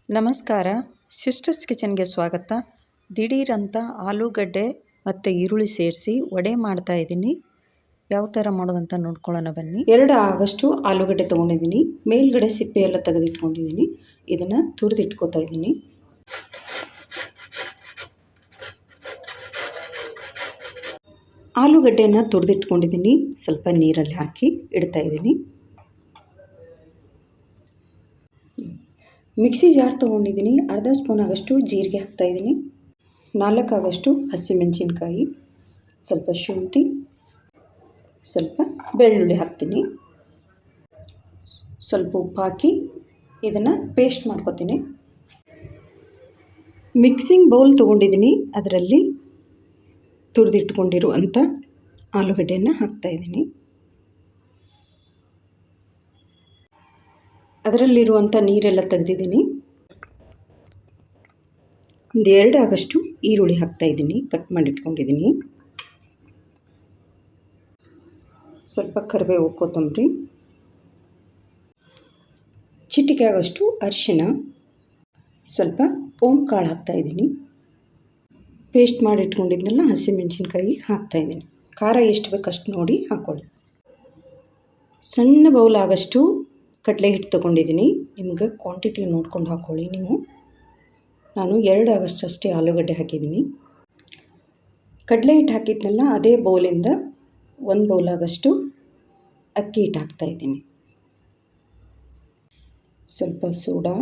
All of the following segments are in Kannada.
ನಮಸ್ಕಾರ. ಸಿಸ್ಟರ್ಸ್ ಕಿಚನ್ಗೆ ಸ್ವಾಗತ. ದಿಢೀರಂತ ಆಲೂಗಡ್ಡೆ ಮತ್ತು ಈರುಳ್ಳಿ ಸೇರಿಸಿ ವಡೆ ಮಾಡ್ತಾ ಇದ್ದೀನಿ. ಯಾವ ಥರ ಮಾಡೋದಂತ ನೋಡ್ಕೊಳ್ಳೋಣ ಬನ್ನಿ. 2 ಆಗಷ್ಟು ಆಲೂಗಡ್ಡೆ ತೊಗೊಂಡಿದ್ದೀನಿ. ಮೇಲ್ಗಡೆ ಸಿಪ್ಪೆ ಎಲ್ಲ ತೆಗೆದಿಟ್ಕೊಂಡಿದ್ದೀನಿ. ಇದನ್ನು ತುರಿದಿಟ್ಕೋತಾ ಇದ್ದೀನಿ. ಆಲೂಗಡ್ಡೆಯನ್ನು ತುರಿದಿಟ್ಕೊಂಡಿದ್ದೀನಿ. ಸ್ವಲ್ಪ ನೀರಲ್ಲಿ ಹಾಕಿ ಇಡ್ತಾ ಇದ್ದೀನಿ. ಮಿಕ್ಸಿ ಜಾರ್ ತೊಗೊಂಡಿದ್ದೀನಿ. ಅರ್ಧ ಸ್ಪೂನ್ ಆಗಷ್ಟು ಜೀರಿಗೆ ಹಾಕ್ತಾಯಿದ್ದೀನಿ. 4 ಆಗಷ್ಟು ಹಸಿಮೆಣಸಿನ್ಕಾಯಿ, ಸ್ವಲ್ಪ ಶುಂಠಿ, ಸ್ವಲ್ಪ ಬೆಳ್ಳುಳ್ಳಿ ಹಾಕ್ತೀನಿ. ಸ್ವಲ್ಪ ಉಪ್ಪು ಹಾಕಿ ಇದನ್ನು ಪೇಸ್ಟ್ ಮಾಡ್ಕೊತೀನಿ. ಮಿಕ್ಸಿಂಗ್ ಬೌಲ್ ತೊಗೊಂಡಿದ್ದೀನಿ. ಅದರಲ್ಲಿ ತುರಿದಿಟ್ಕೊಂಡಿರುವಂಥ ಆಲೂಗಡ್ಡೆಯನ್ನು ಹಾಕ್ತಾಯಿದ್ದೀನಿ. ಅದರಲ್ಲಿರುವಂಥ ನೀರೆಲ್ಲ ತೆಗೆದಿದ್ದೀನಿ. 2 ಆಗಷ್ಟು ಈರುಳ್ಳಿ ಹಾಕ್ತಾಯಿದ್ದೀನಿ. ಕಟ್ ಮಾಡಿಟ್ಕೊಂಡಿದ್ದೀನಿ. ಸ್ವಲ್ಪ ಕರಿಬೇವು, ಕೊತ್ತಂಬರಿ, ಚಿಟಿಕೆ ಆಗಷ್ಟು ಅರಿಶಿನ, ಸ್ವಲ್ಪ ಓಂಕಾಳು ಹಾಕ್ತಾಯಿದ್ದೀನಿ. ಪೇಸ್ಟ್ ಮಾಡಿಟ್ಕೊಂಡಿದ್ನೆಲ್ಲ ಹಸಿಮೆಣಸಿನ್ಕಾಯಿ ಹಾಕ್ತಾಯಿದ್ದೀನಿ. ಖಾರ ಎಷ್ಟು ಬೇಕು ಅಷ್ಟು ನೋಡಿ ಹಾಕ್ಕೊಳ್ಳಿ. ಸಣ್ಣ ಬೌಲ್ ಆಗಷ್ಟು ಕಡಲೆ ಹಿಟ್ಟು ತೊಗೊಂಡಿದ್ದೀನಿ. ನಿಮಗೆ ಕ್ವಾಂಟಿಟಿ ನೋಡ್ಕೊಂಡು ಹಾಕ್ಕೊಳ್ಳಿ ನೀವು. ನಾನು 2 ಆಗಷ್ಟು ಅಷ್ಟೇ ಆಲೂಗಡ್ಡೆ ಹಾಕಿದ್ದೀನಿ. ಕಡಲೆ ಹಿಟ್ಟು ಹಾಕಿದ್ನೆಲ್ಲ ಅದೇ ಬೌಲಿಂದ 1 ಬೌಲ್ ಆಗಷ್ಟು ಅಕ್ಕಿ ಹಿಟ್ಟು ಹಾಕ್ತಾಯಿದ್ದೀನಿ. ಸ್ವಲ್ಪ ಸೋಡಾ.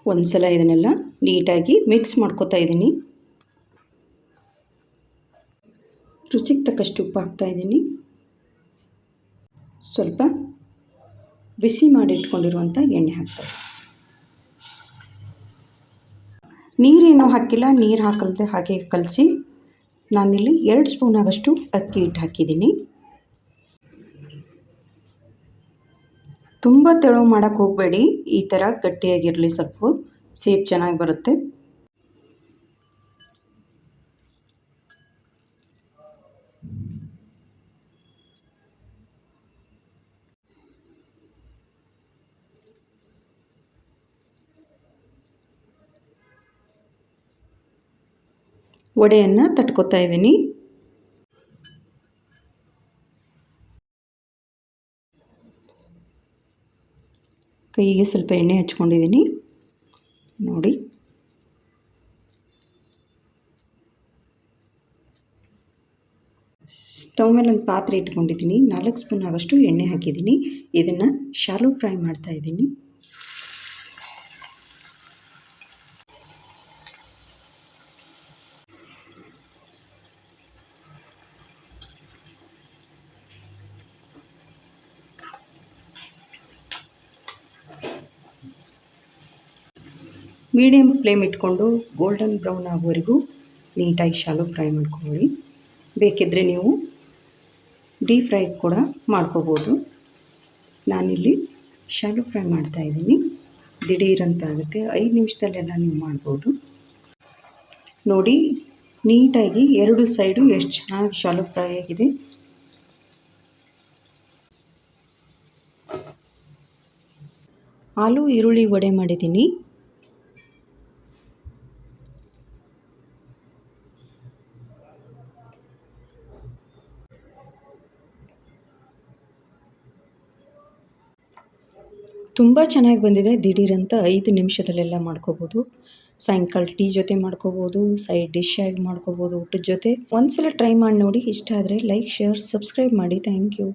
ಒಂದು ಸಲ ಇದನ್ನೆಲ್ಲ ನೀಟಾಗಿ ಮಿಕ್ಸ್ ಮಾಡ್ಕೊತಾ ಇದ್ದೀನಿ. ರುಚಿಗೆ ತಕ್ಕಷ್ಟು ಉಪ್ಪು ಹಾಕ್ತಾಯಿದ್ದೀನಿ. ಸ್ವಲ್ಪ ಬಿಸಿ ಮಾಡಿಟ್ಕೊಂಡಿರುವಂಥ ಎಣ್ಣೆ ಹಾಕ್ತಾರೆ. ನೀರೇನೂ ಹಾಕಿಲ್ಲ. ನೀರು ಹಾಕಲ್ದೆ ಹಾಗೆ ಕಲಸಿ ನಾನಿಲ್ಲಿ 2 ಸ್ಪೂನ್ ಆಗಷ್ಟು ಅಕ್ಕಿ ಹಿಟ್ಟು ಹಾಕಿದ್ದೀನಿ. ತುಂಬ ತೆಳು ಮಾಡೋಕ್ಕೆ ಹೋಗಬೇಡಿ. ಈ ಥರ ಗಟ್ಟಿಯಾಗಿರಲಿ. ಸ್ವಲ್ಪ ಸೇಪ್ ಚೆನ್ನಾಗಿ ಬರುತ್ತೆ. ವಡೆಯನ್ನು ತಟ್ಕೊತಾ ಇದ್ದೀನಿ. ಕೈಗೆ ಸ್ವಲ್ಪ ಎಣ್ಣೆ ಹಚ್ಕೊಂಡಿದ್ದೀನಿ ನೋಡಿ. ಸ್ಟವ್ ಮೇಲೆ ಒಂದು ಪಾತ್ರೆ ಇಟ್ಕೊಂಡಿದ್ದೀನಿ. 4 ಸ್ಪೂನ್ ಆಗಷ್ಟು ಎಣ್ಣೆ ಹಾಕಿದ್ದೀನಿ. ಇದನ್ನು ಶಾಲೋ ಫ್ರೈ ಮಾಡ್ತಾ ಇದ್ದೀನಿ. ಮೀಡಿಯಮ್ ಫ್ಲೇಮ್ ಇಟ್ಕೊಂಡು ಗೋಲ್ಡನ್ ಬ್ರೌನ್ ಆಗೋವರೆಗೂ ನೀಟಾಗಿ ಶಾಲೋ ಫ್ರೈ ಮಾಡ್ಕೊಳ್ಳಿ. ಬೇಕಿದ್ದರೆ ನೀವು ಡೀಪ್ ಫ್ರೈ ಕೂಡ ಮಾಡ್ಕೋಬೋದು. ನಾನಿಲ್ಲಿ ಶಾಲೋ ಫ್ರೈ ಮಾಡ್ತಾಯಿದ್ದೀನಿ. ದಿಢೀರಂತ ಆಗುತ್ತೆ. 5 ನಿಮಿಷದಲ್ಲೆಲ್ಲ ನೀವು ಮಾಡ್ಬೋದು ನೋಡಿ. ನೀಟಾಗಿ 2 ಸೈಡು ಎಷ್ಟು ಚೆನ್ನಾಗಿ ಶಾಲೋ ಫ್ರೈ ಆಗಿದೆ. ಆಲೂ ಈರುಳ್ಳಿ ವಡೆ ಮಾಡಿದ್ದೀನಿ. ತುಂಬ ಚೆನ್ನಾಗಿ ಬಂದಿದೆ. ದಿಢೀರಂತ 5 ನಿಮಿಷದಲ್ಲೆಲ್ಲ ಮಾಡ್ಕೋಬೋದು. ಸಾಯಂಕಾಲ ಟೀ ಜೊತೆ ಮಾಡ್ಕೋಬೋದು, ಸೈಡ್ ಡಿಶ್ ಆಗಿ ಮಾಡ್ಕೋಬೋದು, ಊಟದ ಜೊತೆ. ಒಂದ್ಸಲ ಟ್ರೈ ಮಾಡಿ ನೋಡಿ. ಇಷ್ಟ ಆದರೆ ಲೈಕ್, ಶೇರ್, ಸಬ್ಸ್ಕ್ರೈಬ್ ಮಾಡಿ. Thank you.